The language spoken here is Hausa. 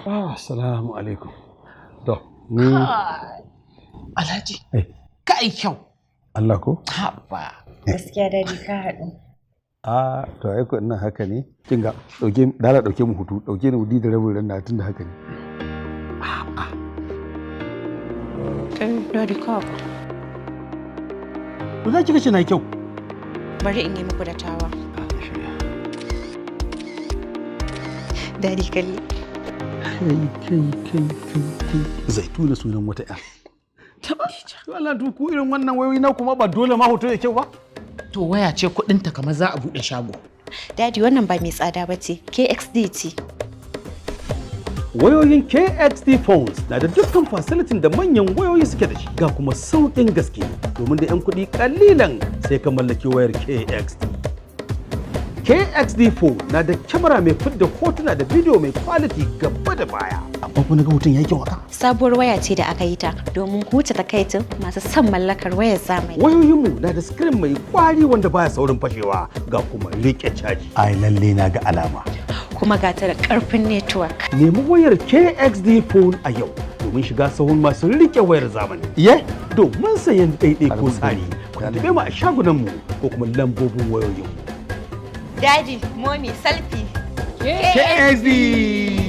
Assalamu alaikum. To, ni Alhaji. Ka yi kyau. Allah ko? Haba. Gaskiya dadi ka haɗu. To ai ko ina haka ne. Kin ga dauke mu hutu, dauke ni wudi da rabin ran na tunda haka ne. Dadi ka. To za ki ga shi na kyau. Bari in yi muku da tawa. Dadi kalli. Kai. Zaituna sunan wata ƴa. Allah duku irin wannan wayoyi na kuma ba dole ma hoto ya kyau ba. To waya ce kuɗinta kamar za a buɗe shago. Dadi wannan ba mai tsada ba ce, KXD ce. Wayoyin KXD phones na da dukkan facilitin da manyan wayoyi suke da shi, ga kuma sauƙin gaske domin da 'yan kuɗi ƙalilan sai ka mallaki wayar KXD. KXD phone na da kyamara mai fidda hotuna da bidiyo mai quality gaba da baya. Amma kuma ga hoton yayi kyau haka. Sabuwar waya ce da aka yi ta domin huce takaitin masu son mallakar wayar zamani. Wayoyinmu na da screen mai kwari wanda baya saurin fashewa, ga kuma rike caji. Ai lalle na ga alama. Kuma ga ta da karfin network. Nemi wayar KXD phone a yau domin shiga sahun masu rike wayar zamani. Domin sayan daidai ko tsari, ku tabe mu a shagunanmu ko kuma lambobin wayoyinmu. Daddy, mommy, selfie. KXD.